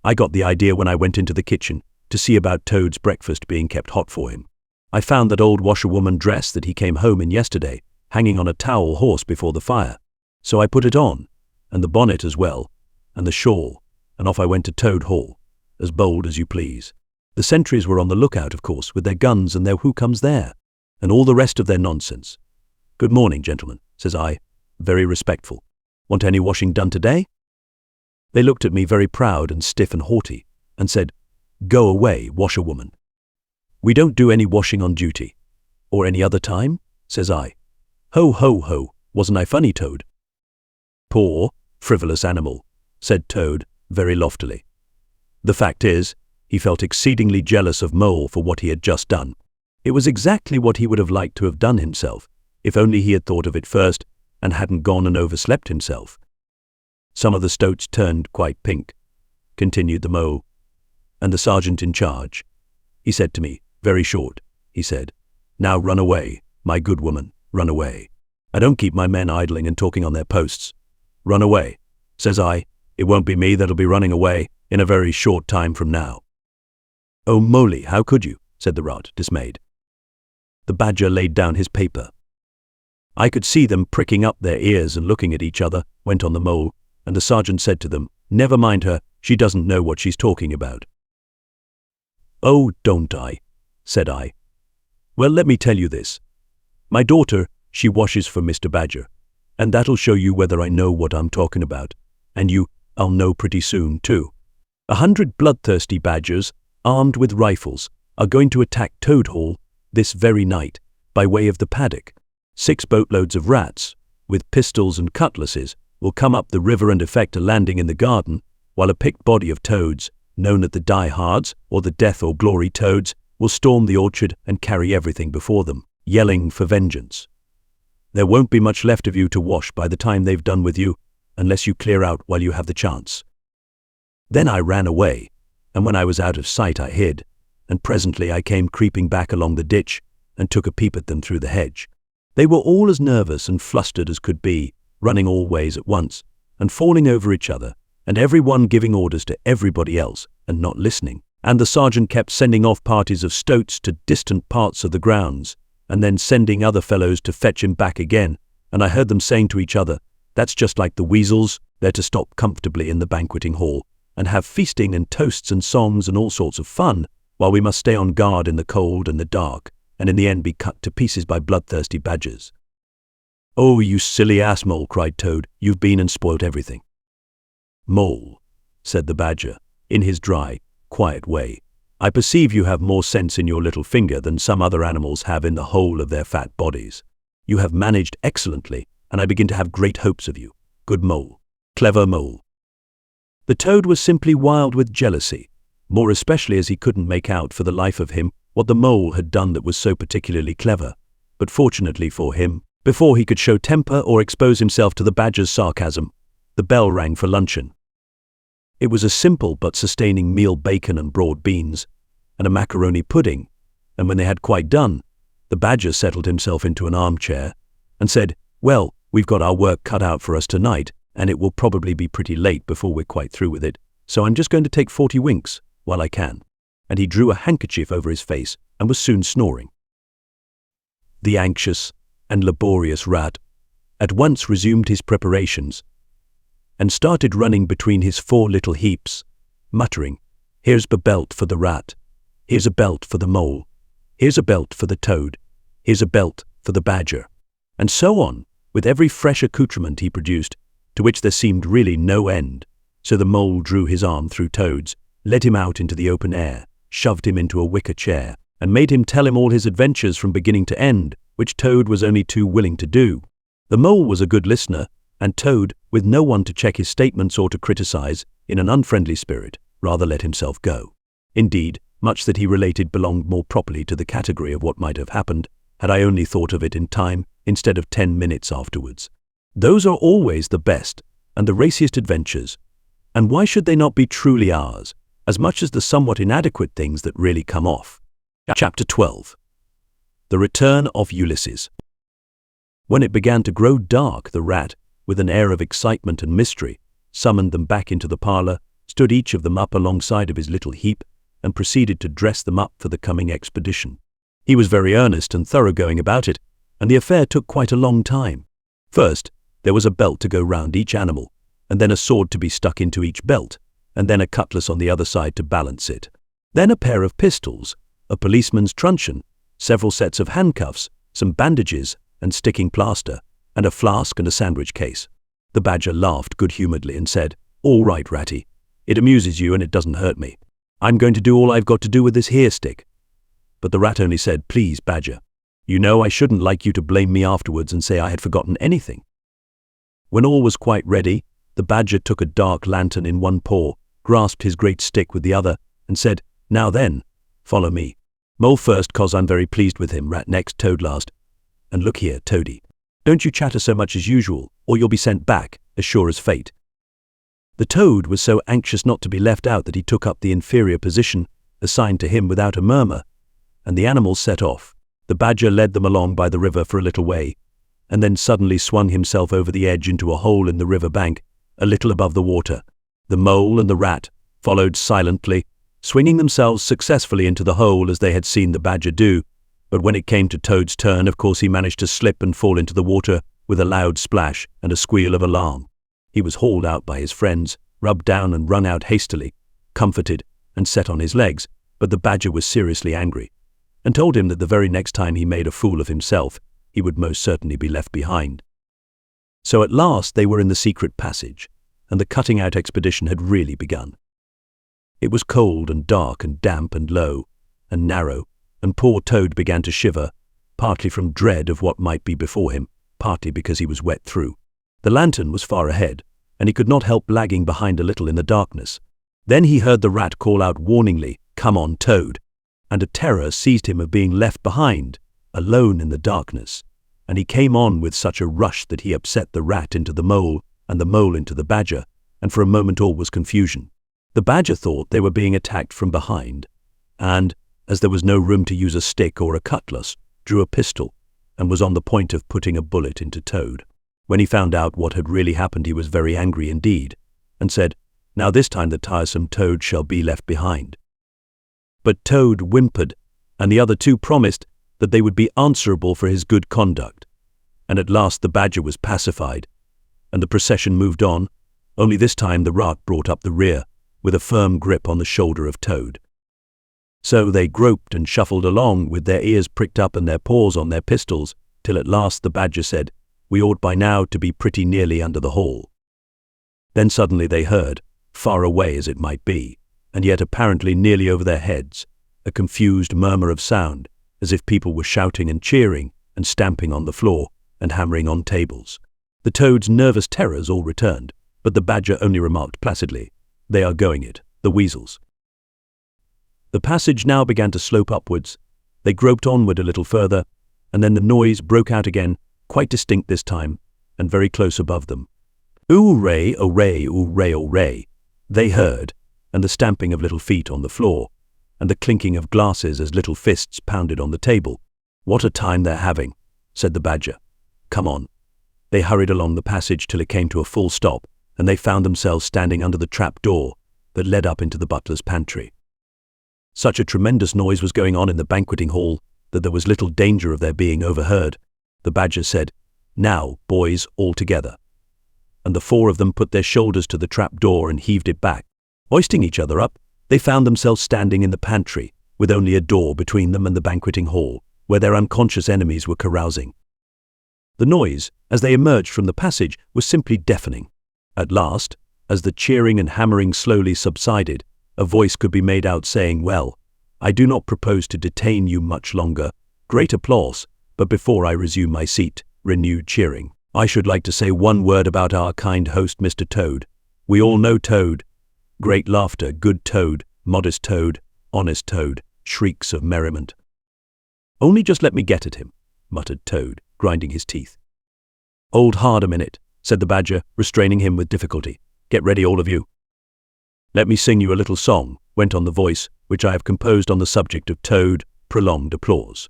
"I got the idea when I went into the kitchen to see about Toad's breakfast being kept hot for him. I found that old washerwoman dress that he came home in yesterday hanging on a towel horse before the fire. So I put it on, and the bonnet as well, and the shawl, and off I went to Toad Hall, as bold as you please. The sentries were on the lookout, of course, with their guns and their who comes there, and all the rest of their nonsense. 'Good morning, gentlemen,' says I, very respectful. 'Want any washing done today?' They looked at me very proud and stiff and haughty, and said, 'Go away, washerwoman.' 'We don't do any washing on duty.' 'Or any other time?' says I. 'Ho, ho, ho, wasn't I funny, Toad?' 'Poor, frivolous animal,' said Toad, very loftily. The fact is, he felt exceedingly jealous of Mole for what he had just done. It was exactly what he would have liked to have done himself, if only he had thought of it first and hadn't gone and overslept himself. Some of the stoats turned quite pink, continued the Mole, and the sergeant in charge. He said to me, very short, he said, 'Now run away, my good woman, run away. I don't keep my men idling and talking on their posts. Run away.' Says I, 'It won't be me that'll be running away in a very short time from now.' 'Oh, Moly, how could you?' said the rat, dismayed. The badger laid down his paper. I could see them pricking up their ears and looking at each other, went on the Mole, and the sergeant said to them, 'Never mind her, she doesn't know what she's talking about.' 'Oh, don't I?' said I. 'Well, let me tell you this. My daughter, she washes for Mr. Badger, and that'll show you whether I know what I'm talking about. And I'll know pretty soon, too. 100 bloodthirsty badgers, armed with rifles, are going to attack Toad Hall this very night, by way of the paddock. 6 boatloads of rats, with pistols and cutlasses, will come up the river and effect a landing in the garden, while a picked body of toads, known as the die-hards or the death or glory toads, will storm the orchard and carry everything before them, yelling for vengeance. There won't be much left of you to wash by the time they've done with you, unless you clear out while you have the chance.' Then I ran away, and when I was out of sight I hid, and presently I came creeping back along the ditch, and took a peep at them through the hedge. They were all as nervous and flustered as could be, running all ways at once, and falling over each other, and every one giving orders to everybody else, and not listening. And the sergeant kept sending off parties of stoats to distant parts of the grounds, and then sending other fellows to fetch him back again, and I heard them saying to each other, "That's just like the weasels, they're to stop comfortably in the banqueting hall, and have feasting and toasts and songs and all sorts of fun, while we must stay on guard in the cold and the dark, and in the end be cut to pieces by bloodthirsty badgers." "Oh, you silly ass mole," cried Toad, "you've been and spoilt everything." "Mole," said the badger, in his dry, quiet way, "I perceive you have more sense in your little finger than some other animals have in the whole of their fat bodies. You have managed excellently, and I begin to have great hopes of you. Good mole. Clever mole." The Toad was simply wild with jealousy, more especially as he couldn't make out for the life of him what the mole had done that was so particularly clever. But fortunately for him, before he could show temper or expose himself to the badger's sarcasm, the bell rang for luncheon. It was a simple but sustaining meal: bacon and broad beans, and a macaroni pudding, and when they had quite done, the badger settled himself into an armchair and said, "Well, we've got our work cut out for us tonight, and it will probably be pretty late before we're quite through with it, so I'm just going to take 40 winks while I can." And he drew a handkerchief over his face and was soon snoring. The anxious and laborious rat at once resumed his preparations and started running between his 4 little heaps, muttering, "Here's a belt for the rat, here's a belt for the mole, here's a belt for the toad, here's a belt for the badger," and so on, with every fresh accoutrement he produced, to which there seemed really no end. So the mole drew his arm through Toad's, led him out into the open air, shoved him into a wicker chair, and made him tell him all his adventures from beginning to end, which Toad was only too willing to do. The mole was a good listener, and Toad, with no one to check his statements or to criticize, in an unfriendly spirit, rather let himself go. Indeed, much that he related belonged more properly to the category of what might have happened, had I only thought of it in time, instead of 10 minutes afterwards. Those are always the best and the raciest adventures, and why should they not be truly ours, as much as the somewhat inadequate things that really come off? Chapter 12. The Return of Ulysses. When it began to grow dark, the rat, with an air of excitement and mystery, summoned them back into the parlor, stood each of them up alongside of his little heap, and proceeded to dress them up for the coming expedition. He was very earnest and thoroughgoing about it, and the affair took quite a long time. First, there was a belt to go round each animal, and then a sword to be stuck into each belt, and then a cutlass on the other side to balance it. Then a pair of pistols, a policeman's truncheon, several sets of handcuffs, some bandages and sticking plaster, and a flask and a sandwich case. The badger laughed good-humoredly and said, "All right, Ratty. It amuses you and it doesn't hurt me. I'm going to do all I've got to do with this here stick." But the rat only said, "Please, Badger, you know I shouldn't like you to blame me afterwards and say I had forgotten anything." When all was quite ready, the badger took a dark lantern in one paw, grasped his great stick with the other, and said, "Now then, follow me. Mole first, 'cause I'm very pleased with him, rat next, Toad last. And look here, Toady, don't you chatter so much as usual, or you'll be sent back, as sure as fate." The Toad was so anxious not to be left out that he took up the inferior position assigned to him without a murmur, and the animals set off. The badger led them along by the river for a little way, and then suddenly swung himself over the edge into a hole in the river bank, a little above the water. The mole and the rat followed silently, swinging themselves successfully into the hole as they had seen the badger do, but when it came to Toad's turn, of course he managed to slip and fall into the water with a loud splash and a squeal of alarm. He was hauled out by his friends, rubbed down and wrung out hastily, comforted and set on his legs, but the badger was seriously angry, and told him that the very next time he made a fool of himself, he would most certainly be left behind. So at last they were in the secret passage, and the cutting-out expedition had really begun. It was cold and dark and damp and low and narrow, and poor Toad began to shiver, partly from dread of what might be before him, partly because he was wet through. The lantern was far ahead, and he could not help lagging behind a little in the darkness. Then he heard the rat call out warningly, "Come on, Toad," and a terror seized him of being left behind, alone in the darkness, and he came on with such a rush that he upset the rat into the mole and the mole into the badger, and for a moment all was confusion. The badger thought they were being attacked from behind, and, as there was no room to use a stick or a cutlass, drew a pistol, and was on the point of putting a bullet into Toad. When he found out what had really happened, he was very angry indeed, and said, "Now this time the tiresome Toad shall be left behind." But Toad whimpered, and the other two promised that they would be answerable for his good conduct. And at last the Badger was pacified, and the procession moved on, only this time the Rat brought up the rear, with a firm grip on the shoulder of Toad. So they groped and shuffled along, with their ears pricked up and their paws on their pistols, till at last the Badger said, "We ought by now to be pretty nearly under the hall." Then suddenly they heard, far away as it might be, and yet apparently nearly over their heads, a confused murmur of sound, as if people were shouting and cheering, and stamping on the floor, and hammering on tables. The Toad's nervous terrors all returned, but the Badger only remarked placidly, "They are going it, the weasels." The passage now began to slope upwards. They groped onward a little further, and then the noise broke out again, quite distinct this time, and very close above them. "Oo-ray, oo-ray, oo-ray, oo-ray," they heard, and the stamping of little feet on the floor, and the clinking of glasses as little fists pounded on the table. "What a time they're having," said the Badger. "Come on." They hurried along the passage till it came to a full stop, and they found themselves standing under the trap door that led up into the butler's pantry. Such a tremendous noise was going on in the banqueting hall that there was little danger of their being overheard. The Badger said, "Now, boys, all together." And the four of them put their shoulders to the trap door and heaved it back. Hoisting each other up, they found themselves standing in the pantry, with only a door between them and the banqueting hall, where their unconscious enemies were carousing. The noise, as they emerged from the passage, was simply deafening. At last, as the cheering and hammering slowly subsided, a voice could be made out saying, "Well, I do not propose to detain you much longer." Great applause, but before I resume my seat, renewed cheering. "I should like to say one word about our kind host, Mr. Toad. We all know Toad." Great laughter, good Toad, modest Toad, honest Toad, shrieks of merriment. "Only just let me get at him," muttered Toad, grinding his teeth. "Hold hard a minute," said the Badger, restraining him with difficulty. "Get ready, all of you." "Let me sing you a little song," went on the voice, "which I have composed on the subject of Toad." Prolonged applause.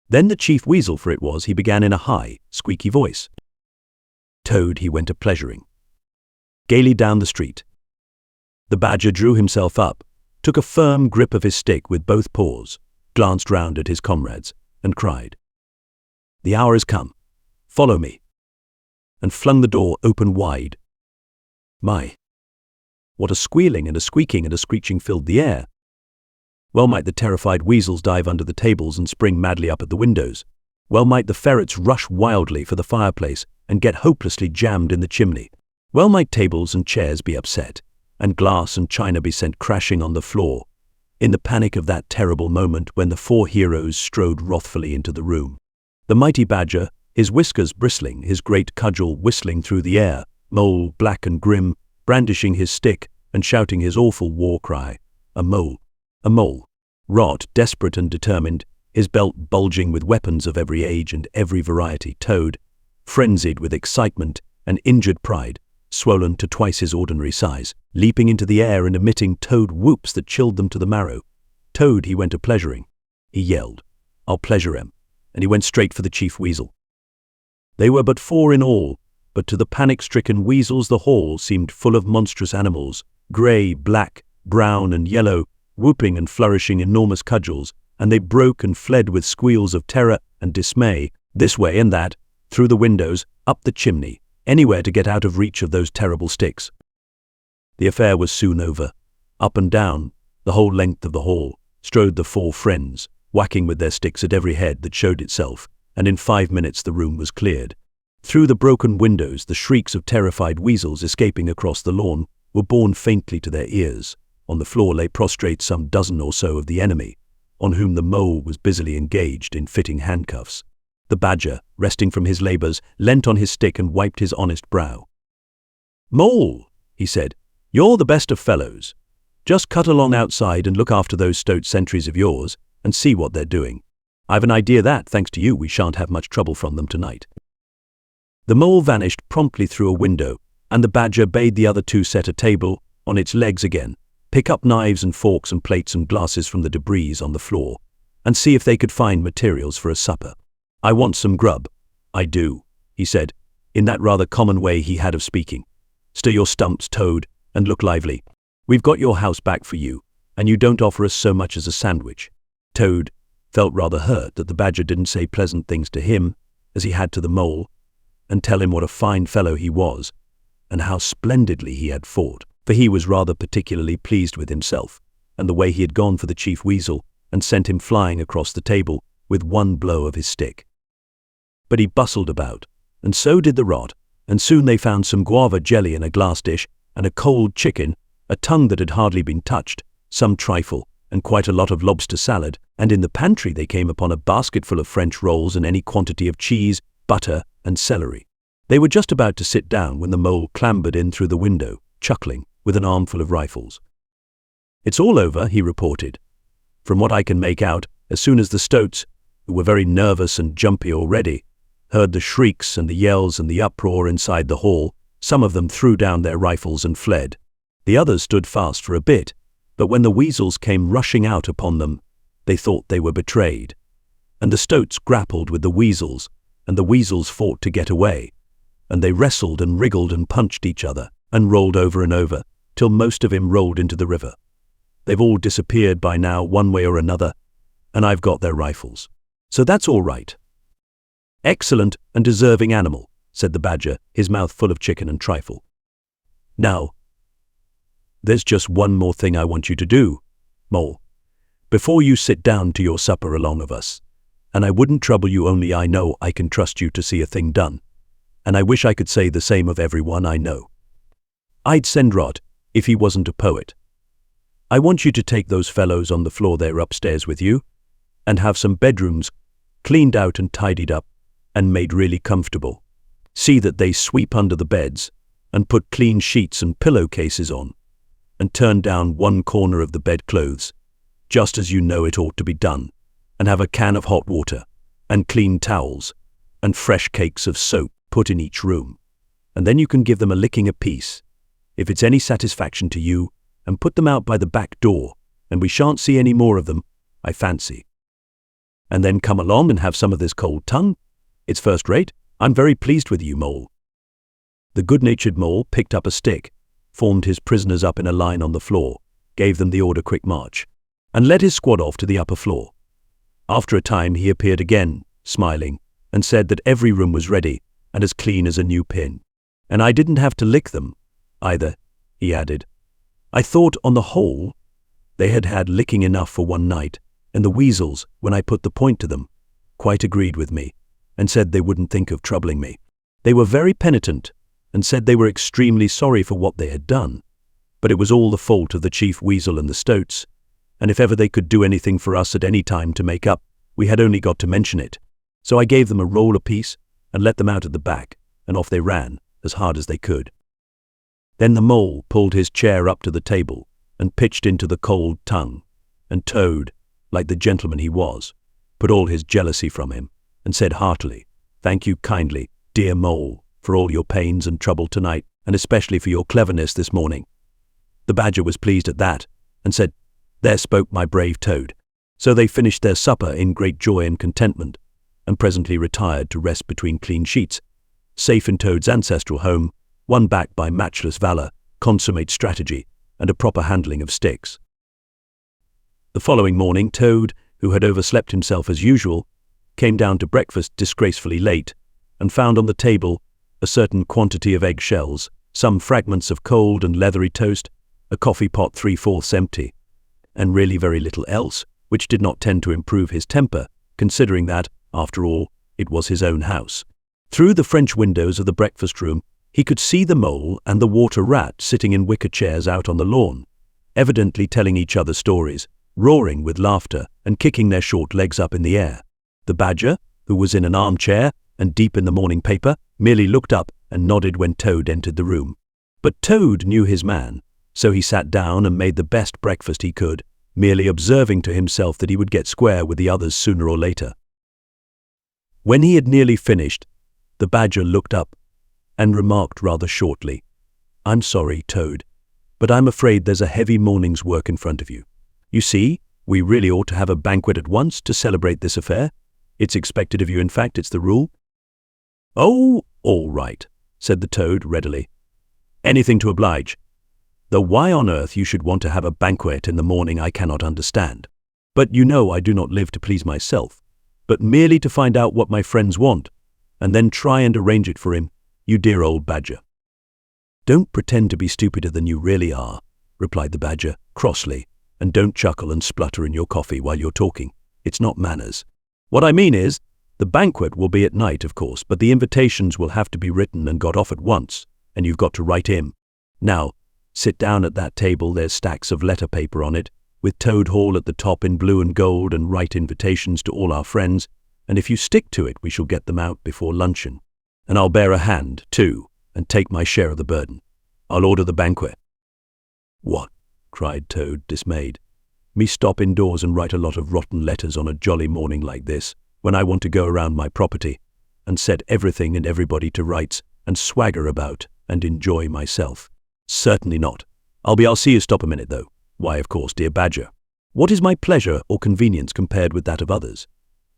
Then the chief weasel, for it was, he began in a high, squeaky voice. Toad he went a-pleasuring gaily down the street. The Badger drew himself up, took a firm grip of his stick with both paws, glanced round at his comrades, and cried, "The hour is come. Follow me," and flung the door open wide. My! What a squealing and a squeaking and a screeching filled the air. Well might the terrified weasels dive under the tables and spring madly up at the windows. Well might the ferrets rush wildly for the fireplace and get hopelessly jammed in the chimney. Well might tables and chairs be upset, and glass and china be sent crashing on the floor, in the panic of that terrible moment when the four heroes strode wrathfully into the room. The mighty Badger, his whiskers bristling, his great cudgel whistling through the air, mole, black and grim, brandishing his stick and shouting his awful war cry, "A mole! A mole!" Rot, desperate and determined, his belt bulging with weapons of every age and every variety. Toad, frenzied with excitement and injured pride, swollen to twice his ordinary size, leaping into the air and emitting Toad whoops that chilled them to the marrow. Toad he went a-pleasuring. He yelled, "I'll pleasure 'em," and he went straight for the chief weasel. They were but four in all, but to the panic-stricken weasels the hall seemed full of monstrous animals, grey, black, brown and yellow, whooping and flourishing enormous cudgels, and they broke and fled with squeals of terror and dismay, this way and that, through the windows, up the chimney, anywhere to get out of reach of those terrible sticks. The affair was soon over. Up and down, the whole length of the hall, strode the four friends, whacking with their sticks at every head that showed itself, and in 5 minutes the room was cleared. Through the broken windows, the shrieks of terrified weasels escaping across the lawn were borne faintly to their ears. On the floor lay prostrate some dozen or so of the enemy, on whom the mole was busily engaged in fitting handcuffs. The Badger, resting from his labours, leant on his stick and wiped his honest brow. "Mole," he said, "you're the best of fellows. Just cut along outside and look after those stout sentries of yours, and see what they're doing. I've an idea that, thanks to you, we shan't have much trouble from them tonight." The mole vanished promptly through a window, and the Badger bade the other two set a table on its legs again, pick up knives and forks and plates and glasses from the debris on the floor, and see if they could find materials for a supper. I want some grub. I do, he said, in that rather common way he had of speaking. Stir your stumps, Toad, and look lively. We've got your house back for you, and you don't offer us so much as a sandwich. Toad felt rather hurt that the Badger didn't say pleasant things to him as he had to the Mole, and tell him what a fine fellow he was, and how splendidly he had fought, for he was rather particularly pleased with himself, and the way he had gone for the Chief Weasel and sent him flying across the table with one blow of his stick. But he bustled about, and so did the Rod, and soon they found some guava jelly in a glass dish, and a cold chicken, a tongue that had hardly been touched, some trifle, and quite a lot of lobster salad, and in the pantry they came upon a basketful of French rolls and any quantity of cheese, butter, and celery. They were just about to sit down when the Mole clambered in through the window, chuckling, with an armful of rifles. It's all over, he reported. From what I can make out, as soon as the Stoats, who were very nervous and jumpy already, heard the shrieks and the yells and the uproar inside the hall, some of them threw down their rifles and fled. The others stood fast for a bit, but when the Weasels came rushing out upon them, they thought they were betrayed. And the Stoats grappled with the Weasels, and the Weasels fought to get away, and they wrestled and wriggled and punched each other, and rolled over and over, till most of him rolled into the river. They've all disappeared by now, one way or another, and I've got their rifles. So that's all right. Excellent and deserving animal, said the Badger, his mouth full of chicken and trifle. Now, there's just one more thing I want you to do, Mole, before you sit down to your supper along of us. And I wouldn't trouble you, only I know I can trust you to see a thing done. And I wish I could say the same of everyone I know. I'd send Rod, if he wasn't a poet. I want you to take those fellows on the floor there upstairs with you, and have some bedrooms cleaned out and tidied up, and made really comfortable. See that they sweep under the beds, and put clean sheets and pillowcases on, and turn down one corner of the bedclothes, just as you know it ought to be done, and have a can of hot water, and clean towels, and fresh cakes of soap put in each room. And then you can give them a licking apiece, if it's any satisfaction to you, and put them out by the back door, and we shan't see any more of them, I fancy. And then come along and have some of this cold tongue. It's first rate. I'm very pleased with you, Mole. The good-natured Mole picked up a stick, formed his prisoners up in a line on the floor, gave them the order quick march, and led his squad off to the upper floor. After a time he appeared again, smiling, and said that every room was ready and as clean as a new pin. And I didn't have to lick them, either, he added. I thought, on the whole, they had had licking enough for one night, and the Weasels, when I put the point to them, quite agreed with me, and said they wouldn't think of troubling me. They were very penitent, and said they were extremely sorry for what they had done, but it was all the fault of the Chief Weasel and the Stoats, and if ever they could do anything for us at any time to make up, we had only got to mention it. So I gave them a roll apiece, and let them out at the back, and off they ran, as hard as they could. Then the Mole pulled his chair up to the table, and pitched into the cold tongue, and Toad, like the gentleman he was, put all his jealousy from him, and said heartily, "Thank you kindly, dear Mole, for all your pains and trouble tonight, and especially for your cleverness this morning." The Badger was pleased at that, and said, "There spoke my brave Toad." So they finished their supper in great joy and contentment, and presently retired to rest between clean sheets, safe in Toad's ancestral home, won back by matchless valor, consummate strategy, and a proper handling of sticks. The following morning Toad, who had overslept himself as usual, came down to breakfast disgracefully late, and found on the table a certain quantity of egg-shells, some fragments of cold and leathery toast, a coffee pot 3/4 empty, and really very little else, which did not tend to improve his temper, considering that, after all, it was his own house. Through the French windows of the breakfast room, he could see the Mole and the Water Rat sitting in wicker chairs out on the lawn, evidently telling each other stories, roaring with laughter and kicking their short legs up in the air. The Badger, who was in an armchair and deep in the morning paper, merely looked up and nodded when Toad entered the room. But Toad knew his man, so he sat down and made the best breakfast he could, merely observing to himself that he would get square with the others sooner or later. When he had nearly finished, the Badger looked up and remarked rather shortly, "I'm sorry, Toad, but I'm afraid there's a heavy morning's work in front of you. You see, We really ought to have a banquet at once to celebrate this affair. It's expected of you, in fact, it's the rule." "Oh, all right," said the Toad readily. "Anything to oblige. Though why on earth you should want to have a banquet in the morning I cannot understand. But you know I do not live to please myself, but merely to find out what my friends want, and then try and arrange it for him, you dear old Badger." "Don't pretend to be stupider than you really are," replied the Badger crossly, "and don't chuckle and splutter in your coffee while you're talking. It's not manners. What I mean is, the banquet will be at night, of course, but the invitations will have to be written and got off at once, and you've got to write in. Now, sit down at that table, there's stacks of letter paper on it, with Toad Hall at the top in blue and gold, and write invitations to all our friends, and if you stick to it we shall get them out before luncheon. And I'll bear a hand, too, and take my share of the burden. I'll order the banquet." "What?" cried Toad, dismayed. "Me stop indoors and write a lot of rotten letters on a jolly morning like this, when I want to go around my property, and set everything and everybody to rights, and swagger about, and enjoy myself? Certainly not. I'll see you stop a minute, though. Why, of course, dear Badger. What is my pleasure or convenience compared with that of others?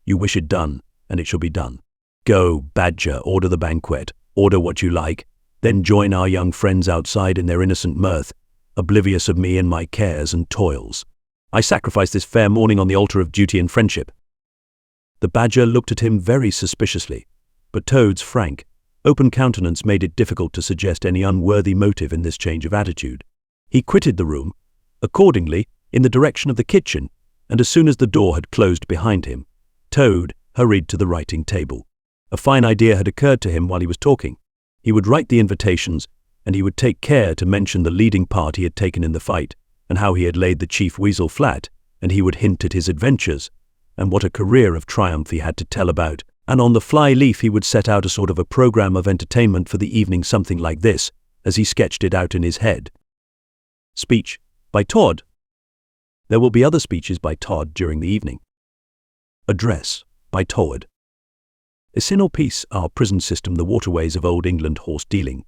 You wish it done, and it shall be done. Go, Badger, order the banquet, order what you like, then join our young friends outside in their innocent mirth, oblivious of me and my cares and toils. I sacrifice this fair morning on the altar of duty and friendship." The Badger looked at him very suspiciously, but Toad's frank, open countenance made it difficult to suggest any unworthy motive in this change of attitude. He quitted the room, accordingly, in the direction of the kitchen, and as soon as the door had closed behind him, Toad hurried to the writing table. A fine idea had occurred to him while he was talking. He would write the invitations, and he would take care to mention the leading part he had taken in the fight, and how he had laid the Chief Weasel flat, and he would hint at his adventures, and what a career of triumph he had to tell about, and on the fly leaf he would set out a sort of a program of entertainment for the evening, something like this, as he sketched it out in his head. Speech by Todd. There will be other speeches by Todd during the evening. Address by Todd. A sin or peace, our prison system, the waterways of old England horse dealing,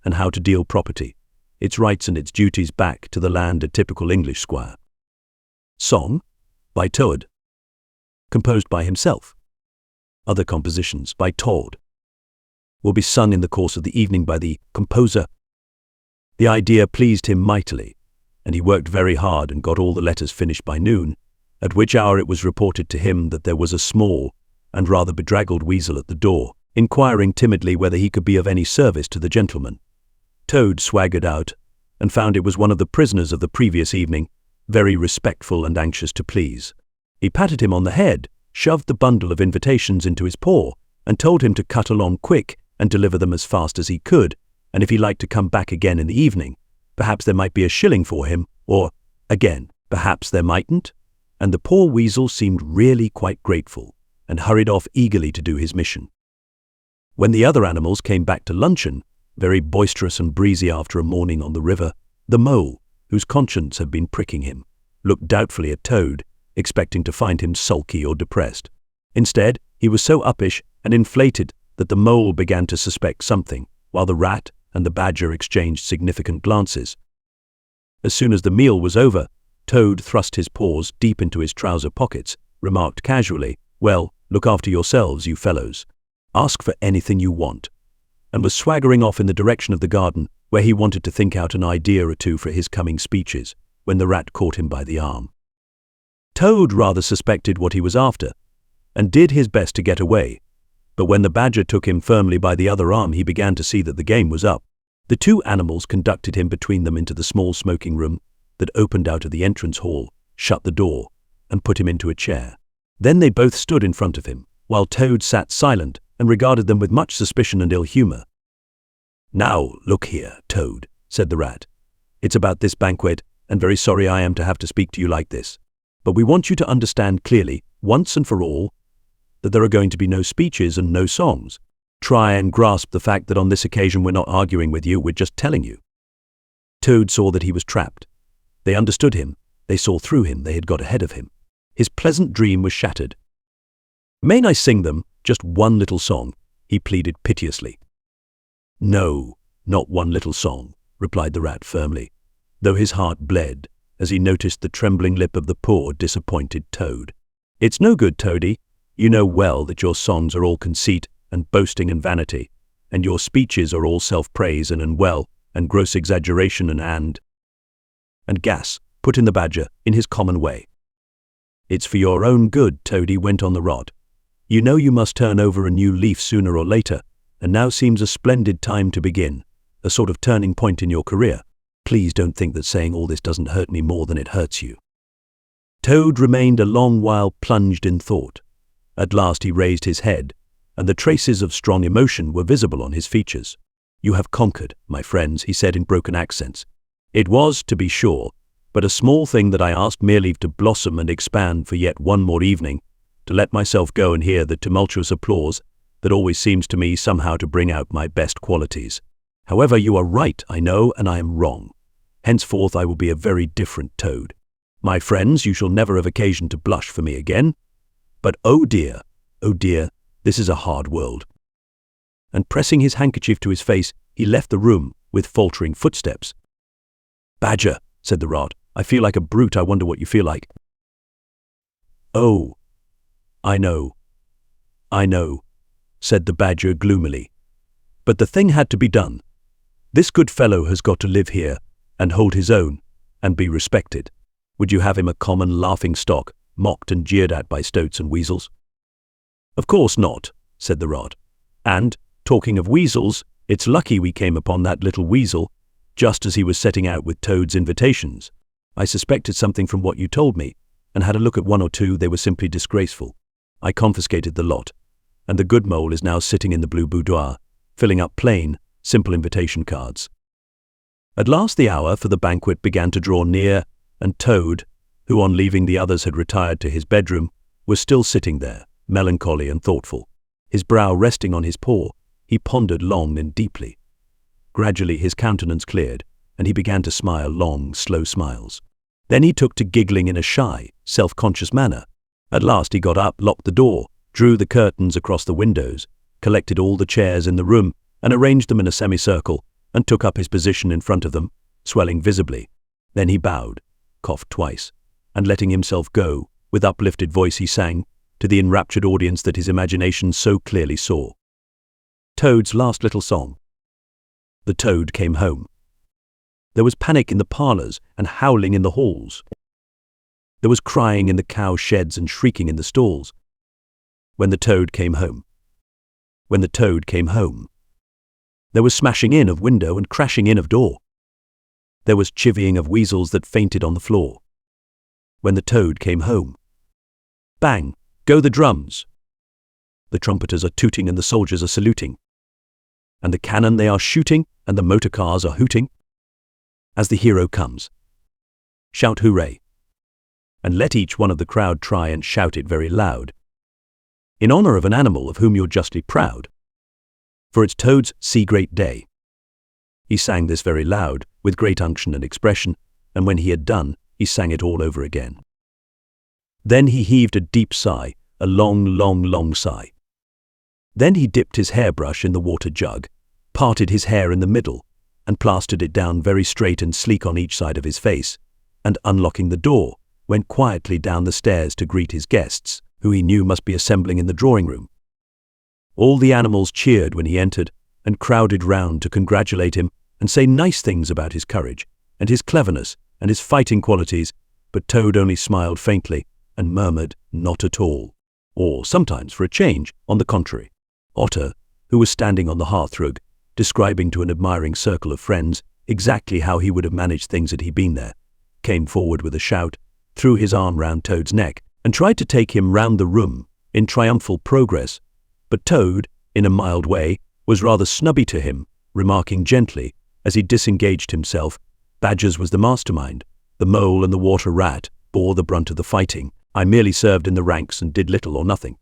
and how to deal property, its rights and its duties back to the land, a typical English squire. Song by Todd. Composed by himself. Other compositions by Todd. Will be sung in the course of the evening by the composer. The idea pleased him mightily, and he worked very hard and got all the letters finished by noon, at which hour it was reported to him that there was a small and rather bedraggled weasel at the door, inquiring timidly whether he could be of any service to the gentleman. Toad swaggered out, and found it was one of the prisoners of the previous evening, very respectful and anxious to please. He patted him on the head, shoved the bundle of invitations into his paw, and told him to cut along quick and deliver them as fast as he could, and if he liked to come back again in the evening, perhaps there might be a shilling for him, or, again, perhaps there mightn't, and the poor weasel seemed really quite grateful, and hurried off eagerly to do his mission. When the other animals came back to luncheon, very boisterous and breezy after a morning on the river, the mole, whose conscience had been pricking him, looked doubtfully at Toad, expecting to find him sulky or depressed. Instead, he was so uppish and inflated that the mole began to suspect something, while the rat and the Badger exchanged significant glances. As soon as the meal was over, Toad thrust his paws deep into his trouser pockets, remarked casually, "Well, look after yourselves, you fellows. Ask for anything you want," and was swaggering off in the direction of the garden, where he wanted to think out an idea or two for his coming speeches, when the rat caught him by the arm. Toad rather suspected what he was after, and did his best to get away, but when the Badger took him firmly by the other arm he began to see that the game was up. The two animals conducted him between them into the small smoking room that opened out of the entrance hall, shut the door, and put him into a chair. Then they both stood in front of him, while Toad sat silent and regarded them with much suspicion and ill humor. "Now, look here, Toad," said the rat. "It's about this banquet, and very sorry I am to have to speak to you like this. But we want you to understand clearly, once and for all, that there are going to be no speeches and no songs. Try and grasp the fact that on this occasion we're not arguing with you, we're just telling you." Toad saw that he was trapped. They understood him, they saw through him, they had got ahead of him. His pleasant dream was shattered. "Mayn't I sing them just one little song?" he pleaded piteously. "No, not one little song," replied the rat firmly, though his heart bled as he noticed the trembling lip of the poor, disappointed Toad. "It's no good, Toady. You know well that your songs are all conceit and boasting and vanity, and your speeches are all self-praise and unwell and gross exaggeration and gas," put in the Badger in his common way. "It's for your own good," Toady went on the rod. "You know you must turn over a new leaf sooner or later, and now seems a splendid time to begin, a sort of turning point in your career. Please don't think that saying all this doesn't hurt me more than it hurts you." Toad remained a long while plunged in thought. At last he raised his head, and the traces of strong emotion were visible on his features. "You have conquered, my friends," he said in broken accents. "It was, to be sure, but a small thing that I asked mere leave to blossom and expand for yet one more evening, to let myself go and hear the tumultuous applause that always seems to me somehow to bring out my best qualities. However, you are right, I know, and I am wrong. Henceforth I will be a very different Toad. My friends, you shall never have occasion to blush for me again. But oh dear, this is a hard world." And pressing his handkerchief to his face, he left the room with faltering footsteps. "Badger," said the rod, "I feel like a brute. I wonder what you feel like." "Oh, I know," said the Badger gloomily. "But the thing had to be done. This good fellow has got to live here and hold his own and be respected. Would you have him a common laughing stock, mocked and jeered at by stoats and weasels?" "Of course not," said the rod. "And, talking of weasels, it's lucky we came upon that little weasel just as he was setting out with Toad's invitations. I suspected something from what you told me, and had a look at one or two. They were simply disgraceful. I confiscated the lot, and the good mole is now sitting in the blue boudoir, filling up plain, simple invitation cards." At last the hour for the banquet began to draw near, and Toad, who on leaving the others had retired to his bedroom, was still sitting there, melancholy and thoughtful. His brow resting on his paw, he pondered long and deeply. Gradually his countenance cleared, and he began to smile long, slow smiles. Then he took to giggling in a shy, self-conscious manner. At last he got up, locked the door, drew the curtains across the windows, collected all the chairs in the room, and arranged them in a semicircle, and took up his position in front of them, swelling visibly. Then he bowed, coughed twice, and letting himself go, with uplifted voice he sang, to the enraptured audience that his imagination so clearly saw, Toad's last little song. The Toad came home. There was panic in the parlors and howling in the halls. There was crying in the cow sheds and shrieking in the stalls. When the Toad came home. When the Toad came home. There was smashing in of window and crashing in of door. There was chivying of weasels that fainted on the floor. When the Toad came home. Bang! Go the drums! The trumpeters are tooting and the soldiers are saluting. And the cannon they are shooting and the motor cars are hooting. As the hero comes. Shout hooray! And let each one of the crowd try and shout it very loud. In honor of an animal of whom you're justly proud. For it's Toad's great day. He sang this very loud, with great unction and expression, and when he had done, he sang it all over again. Then he heaved a deep sigh, a long, long, long sigh. Then he dipped his hairbrush in the water jug, parted his hair in the middle, and plastered it down very straight and sleek on each side of his face, and unlocking the door, went quietly down the stairs to greet his guests, who he knew must be assembling in the drawing-room. All the animals cheered when he entered, and crowded round to congratulate him and say nice things about his courage, and his cleverness, and his fighting qualities, but Toad only smiled faintly, and murmured, "Not at all," or sometimes, for a change, on the contrary. Otter, who was standing on the hearthrug, describing to an admiring circle of friends exactly how he would have managed things had he been there, came forward with a shout, threw his arm round Toad's neck, and tried to take him round the room in triumphal progress, but Toad, in a mild way, was rather snubby to him, remarking gently, as he disengaged himself, "Badgers was the mastermind. The mole and the water rat bore the brunt of the fighting. I merely served in the ranks and did little or nothing."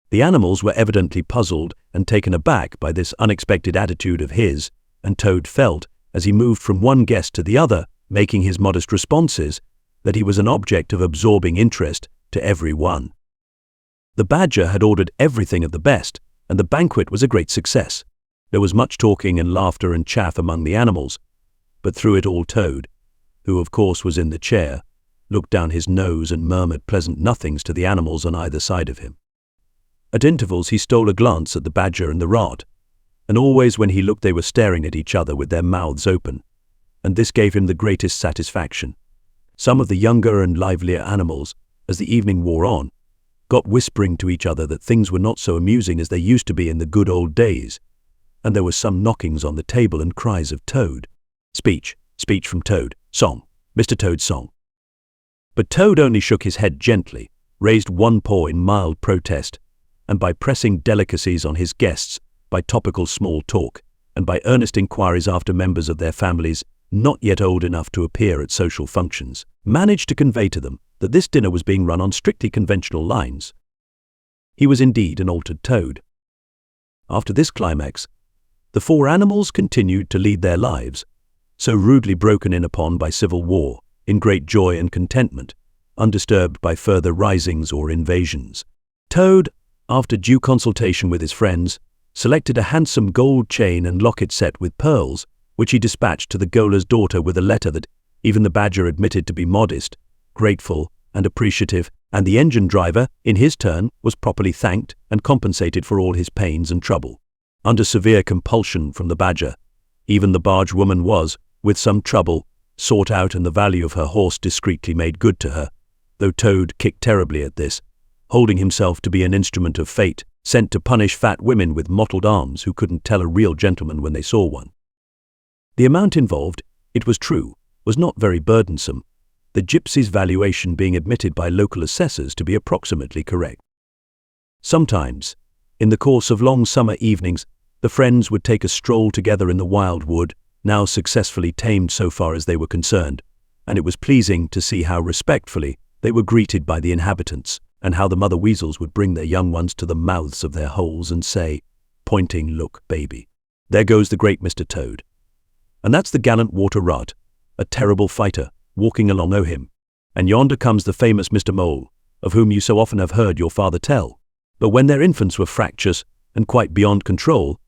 The animals were evidently puzzled and taken aback by this unexpected attitude of his, and Toad felt, as he moved from one guest to the other, making his modest responses, that he was an object of absorbing interest to every one. The Badger had ordered everything of the best, and the banquet was a great success. There was much talking and laughter and chaff among the animals, but through it all Toad, who of course was in the chair, looked down his nose and murmured pleasant nothings to the animals on either side of him. At intervals he stole a glance at the badger and the rat, and always when he looked they were staring at each other with their mouths open, and this gave him the greatest satisfaction. Some of the younger and livelier animals, as the evening wore on, got whispering to each other that things were not so amusing as they used to be in the good old days, and there were some knockings on the table and cries of Toad. Speech from Toad. Song, Mr. Toad's song. But Toad only shook his head gently, raised one paw in mild protest, and by pressing delicacies on his guests, by topical small talk, and by earnest inquiries after members of their families not yet old enough to appear at social functions, managed to convey to them that this dinner was being run on strictly conventional lines. He was indeed an altered Toad. After this climax, the four animals continued to lead their lives, so rudely broken in upon by civil war, in great joy and contentment, undisturbed by further risings or invasions. Toad, after due consultation with his friends, selected a handsome gold chain and locket set with pearls, which he dispatched to the gaoler's daughter with a letter that even the badger admitted to be modest, grateful, and appreciative, and the engine driver, in his turn, was properly thanked and compensated for all his pains and trouble. Under severe compulsion from the badger, even the barge woman was, with some trouble, sought out and the value of her horse discreetly made good to her, though Toad kicked terribly at this, holding himself to be an instrument of fate, sent to punish fat women with mottled arms who couldn't tell a real gentleman when they saw one. The amount involved, it was true, was not very burdensome, the gypsy's valuation being admitted by local assessors to be approximately correct. Sometimes, in the course of long summer evenings, the friends would take a stroll together in the wild wood, now successfully tamed so far as they were concerned, and it was pleasing to see how respectfully they were greeted by the inhabitants, and how the mother weasels would bring their young ones to the mouths of their holes and say, pointing, "Look, baby, there goes the great Mr. Toad. And that's the gallant water rat, a terrible fighter, walking along o' him. And yonder comes the famous Mr. Mole, of whom you so often have heard your father tell." But when their infants were fractious and quite beyond control,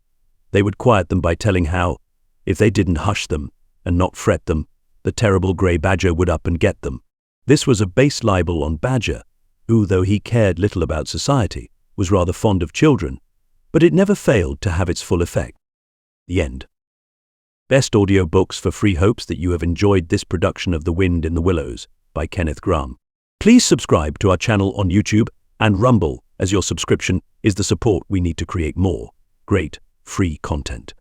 they would quiet them by telling how, if they didn't hush them and not fret them, the terrible grey badger would up and get them. This was a base libel on Badger, who, though he cared little about society, was rather fond of children, but it never failed to have its full effect. The end. Best audio books for free. Hopes that you have enjoyed this production of The Wind in the Willows by Kenneth Grahame. Please subscribe to our channel on YouTube and Rumble, as your subscription is the support we need to create more great free content.